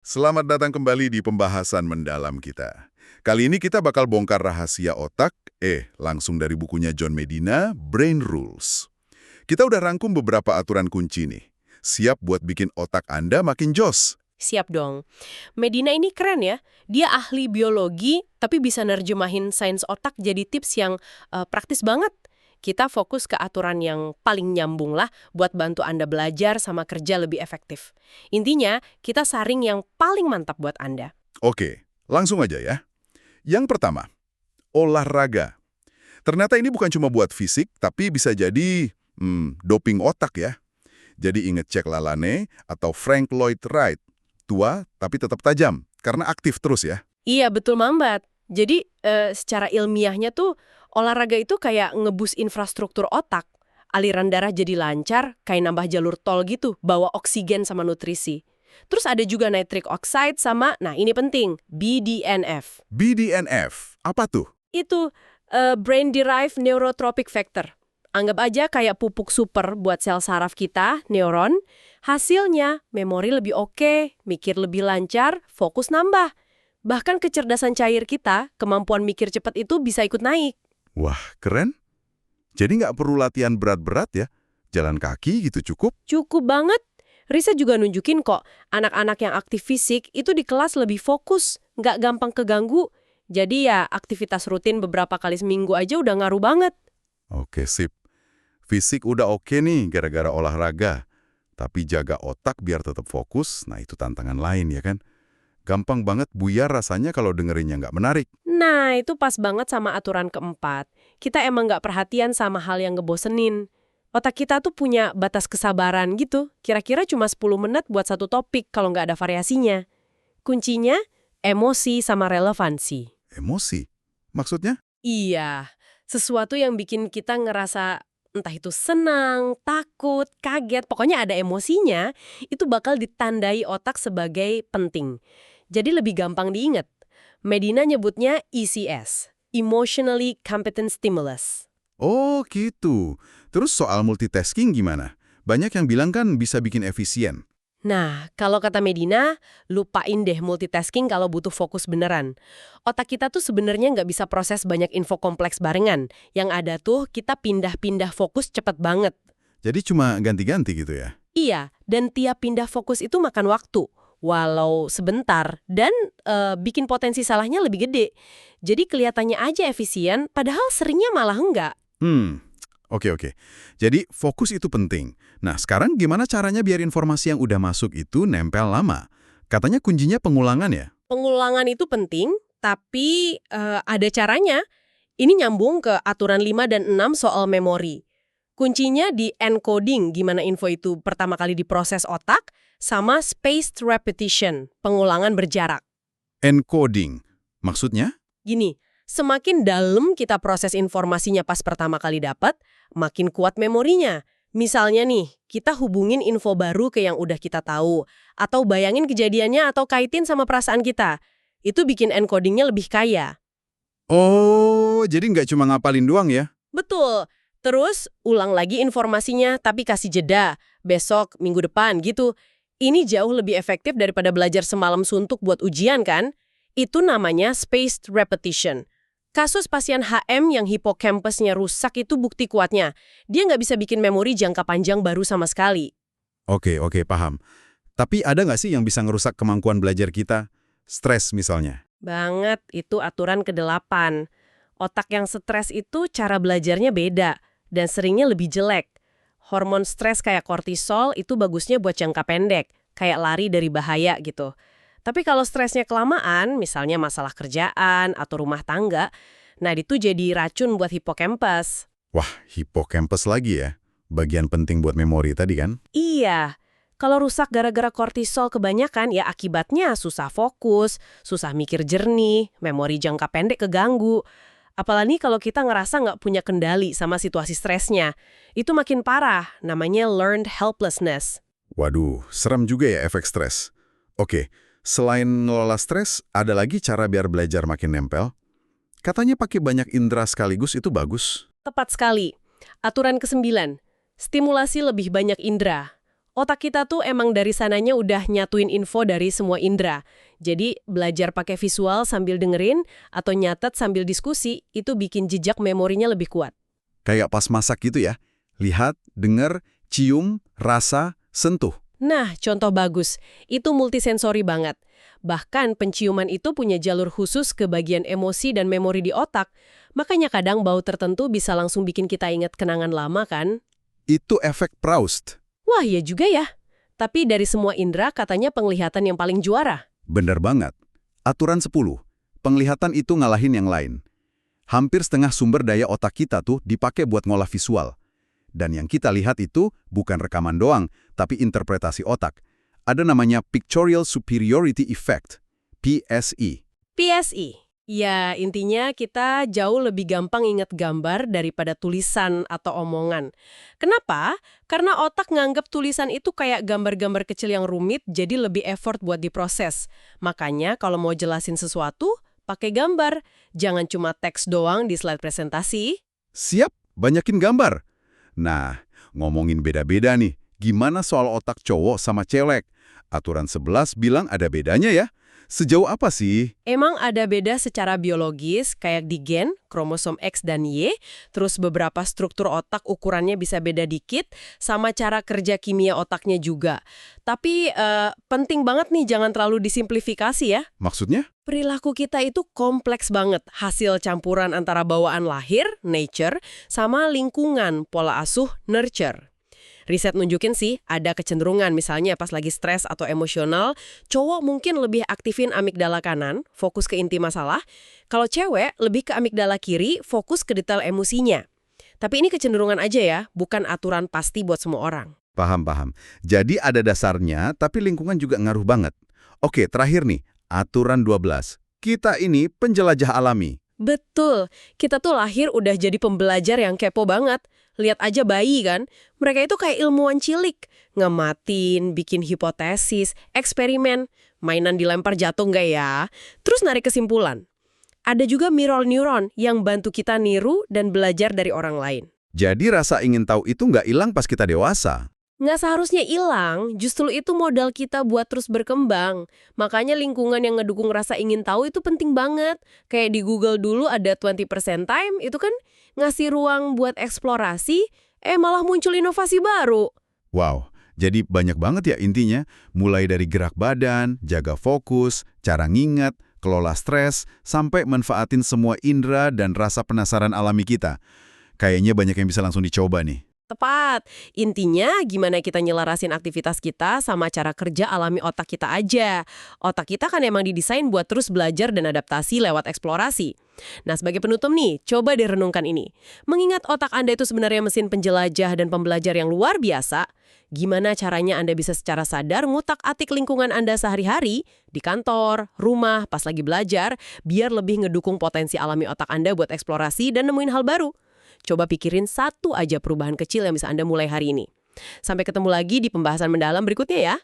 Selamat datang kembali di pembahasan mendalam kita. Kali ini kita bakal bongkar rahasia otak, langsung dari bukunya John Medina, Brain Rules. Kita udah rangkum beberapa aturan kunci nih. Siap buat bikin otak Anda makin jos. Siap dong. Medina ini keren ya. Dia ahli biologi, tapi bisa nerjemahin sains otak jadi tips yang praktis banget. Kita fokus ke aturan yang paling nyambung lah buat bantu Anda belajar sama kerja lebih efektif. Intinya, kita saring yang paling mantap buat Anda. Oke, langsung aja ya. Yang pertama, olahraga. Ternyata ini bukan cuma buat fisik, tapi bisa jadi doping otak ya. Jadi inget cek Lalane atau Frank Lloyd Wright. Tua tapi tetap tajam, karena aktif terus ya. Iya, betul Mambat. Jadi, secara ilmiahnya tuh, olahraga itu kayak ngebus infrastruktur otak. Aliran darah jadi lancar, kayak nambah jalur tol gitu, bawa oksigen sama nutrisi. Terus ada juga nitric oxide sama, nah ini penting, BDNF. BDNF, apa tuh? Itu brain derived neurotrophic factor. Anggap aja kayak pupuk super buat sel saraf kita, neuron. Hasilnya, memori lebih oke, mikir lebih lancar, fokus nambah. Bahkan kecerdasan cair kita, kemampuan mikir cepat itu bisa ikut naik. Wah, keren. Jadi nggak perlu latihan berat-berat ya? Jalan kaki gitu cukup? Cukup banget. Riset juga nunjukin kok, anak-anak yang aktif fisik itu di kelas lebih fokus, nggak gampang keganggu. Jadi ya, aktivitas rutin beberapa kali seminggu aja udah ngaruh banget. Oke, sip. Fisik udah oke nih gara-gara olahraga. Tapi jaga otak biar tetap fokus, nah itu tantangan lain ya kan? Gampang banget buyar rasanya kalau dengerinnya nggak menarik. Nah, itu pas banget sama aturan keempat. Kita emang nggak perhatian sama hal yang ngebosenin. Otak kita tuh punya batas kesabaran gitu. Kira-kira cuma 10 menit buat satu topik kalau nggak ada variasinya. Kuncinya, emosi sama relevansi. Emosi? Maksudnya? Iya, sesuatu yang bikin kita ngerasa entah itu senang, takut, kaget, pokoknya ada emosinya, itu bakal ditandai otak sebagai penting. Jadi lebih gampang diingat. Medina nyebutnya ECS, Emotionally Competent Stimulus. Oh gitu. Terus soal multitasking gimana? Banyak yang bilang kan bisa bikin efisien. Nah, kalau kata Medina, lupain deh multitasking kalau butuh fokus beneran. Otak kita tuh sebenarnya nggak bisa proses banyak info kompleks barengan. Yang ada tuh kita pindah-pindah fokus cepet banget. Jadi cuma ganti-ganti gitu ya? Iya, dan tiap pindah fokus itu makan waktu. Walau sebentar, dan bikin potensi salahnya lebih gede. Jadi kelihatannya aja efisien, padahal seringnya malah enggak. Oke. Jadi fokus itu penting. Nah, sekarang gimana caranya biar informasi yang udah masuk itu nempel lama? Katanya kuncinya pengulangan ya? Pengulangan itu penting, tapi ada caranya. Ini nyambung ke aturan 5 dan 6 soal memori. Kuncinya di encoding, gimana info itu pertama kali diproses otak, sama spaced repetition, pengulangan berjarak. Encoding. Maksudnya? Gini, semakin dalam kita proses informasinya pas pertama kali dapat, makin kuat memorinya. Misalnya nih, kita hubungin info baru ke yang udah kita tahu, atau bayangin kejadiannya atau kaitin sama perasaan kita. Itu bikin encodingnya lebih kaya. Oh, jadi nggak cuma ngapalin doang ya? Betul. Terus, ulang lagi informasinya, tapi kasih jeda. Besok, minggu depan, gitu. Ini jauh lebih efektif daripada belajar semalam suntuk buat ujian, kan? Itu namanya spaced repetition. Kasus pasien HM yang hipokampusnya rusak itu bukti kuatnya. Dia nggak bisa bikin memori jangka panjang baru sama sekali. Oke, paham. Tapi ada nggak sih yang bisa ngerusak kemampuan belajar kita? Stres misalnya. Banget, itu aturan ke-8. Otak yang stres itu cara belajarnya beda, dan seringnya lebih jelek. Hormon stres kayak kortisol itu bagusnya buat jangka pendek, kayak lari dari bahaya gitu. Tapi kalau stresnya kelamaan, misalnya masalah kerjaan atau rumah tangga, nah itu jadi racun buat hipokampus. Wah, hipokampus lagi ya? Bagian penting buat memori tadi kan? Iya, kalau rusak gara-gara kortisol kebanyakan, ya akibatnya susah fokus, susah mikir jernih, memori jangka pendek keganggu. Apalagi kalau kita ngerasa nggak punya kendali sama situasi stresnya. Itu makin parah, namanya learned helplessness. Waduh, serem juga ya efek stres. Oke, selain ngelola stres, ada lagi cara biar belajar makin nempel? Katanya pakai banyak indera sekaligus itu bagus. Tepat sekali. Aturan ke-9, stimulasi lebih banyak indera. Otak kita tuh emang dari sananya udah nyatuin info dari semua indera. Jadi belajar pakai visual sambil dengerin atau nyatet sambil diskusi itu bikin jejak memorinya lebih kuat. Kayak pas masak gitu ya. Lihat, denger, cium, rasa, sentuh. Nah, contoh bagus. Itu multisensori banget. Bahkan penciuman itu punya jalur khusus ke bagian emosi dan memori di otak. Makanya kadang bau tertentu bisa langsung bikin kita ingat kenangan lama kan? Itu efek Proust. Wah, iya juga ya. Tapi dari semua indera katanya penglihatan yang paling juara. Bener banget. Aturan 10. Penglihatan itu ngalahin yang lain. Hampir setengah sumber daya otak kita tuh dipakai buat ngolah visual. Dan yang kita lihat itu bukan rekaman doang, tapi interpretasi otak. Ada namanya Pictorial Superiority Effect, PSE. PSI. Ya, intinya kita jauh lebih gampang ingat gambar daripada tulisan atau omongan. Kenapa? Karena otak nganggap tulisan itu kayak gambar-gambar kecil yang rumit, jadi lebih effort buat diproses. Makanya kalau mau jelasin sesuatu, pakai gambar. Jangan cuma teks doang di slide presentasi. Siap, banyakin gambar. Nah, ngomongin beda-beda nih, gimana soal otak cowok sama cewek? Aturan 11 bilang ada bedanya ya. Sejauh apa sih? Emang ada beda secara biologis, kayak di gen, kromosom X dan Y, terus beberapa struktur otak ukurannya bisa beda dikit, sama cara kerja kimia otaknya juga. Tapi penting banget nih jangan terlalu disimplifikasi ya. Maksudnya? Perilaku kita itu kompleks banget, hasil campuran antara bawaan lahir, nature, sama lingkungan, pola asuh, nurture. Riset nunjukin sih, ada kecenderungan misalnya pas lagi stres atau emosional, cowok mungkin lebih aktifin amigdala kanan, fokus ke inti masalah. Kalau cewek, lebih ke amigdala kiri, fokus ke detail emosinya. Tapi ini kecenderungan aja ya, bukan aturan pasti buat semua orang. Paham. Jadi ada dasarnya, tapi lingkungan juga ngaruh banget. Oke, terakhir nih, aturan 12. Kita ini penjelajah alami. Betul, kita tuh lahir udah jadi pembelajar yang kepo banget. Lihat aja bayi kan, mereka itu kayak ilmuwan cilik. Ngamatin, bikin hipotesis, eksperimen, mainan dilempar jatuh nggak ya? Terus narik kesimpulan. Ada juga mirror neuron yang bantu kita niru dan belajar dari orang lain. Jadi rasa ingin tahu itu nggak hilang pas kita dewasa. Nggak seharusnya hilang, justru itu modal kita buat terus berkembang. Makanya lingkungan yang ngedukung rasa ingin tahu itu penting banget. Kayak di Google dulu ada 20% time, itu kan ngasih ruang buat eksplorasi, malah muncul inovasi baru. Wow, jadi banyak banget ya intinya. Mulai dari gerak badan, jaga fokus, cara nginget, kelola stres, sampai manfaatin semua indera dan rasa penasaran alami kita. Kayaknya banyak yang bisa langsung dicoba nih. Tepat. Intinya gimana kita nyelarasin aktivitas kita sama cara kerja alami otak kita aja. Otak kita kan emang didesain buat terus belajar dan adaptasi lewat eksplorasi. Nah, sebagai penutup nih, coba direnungkan ini. Mengingat otak Anda itu sebenarnya mesin penjelajah dan pembelajar yang luar biasa, gimana caranya Anda bisa secara sadar ngutak-atik lingkungan Anda sehari-hari, di kantor, rumah, pas lagi belajar, biar lebih ngedukung potensi alami otak Anda buat eksplorasi dan nemuin hal baru. Coba pikirin satu aja perubahan kecil yang bisa Anda mulai hari ini. Sampai ketemu lagi di pembahasan mendalam berikutnya ya.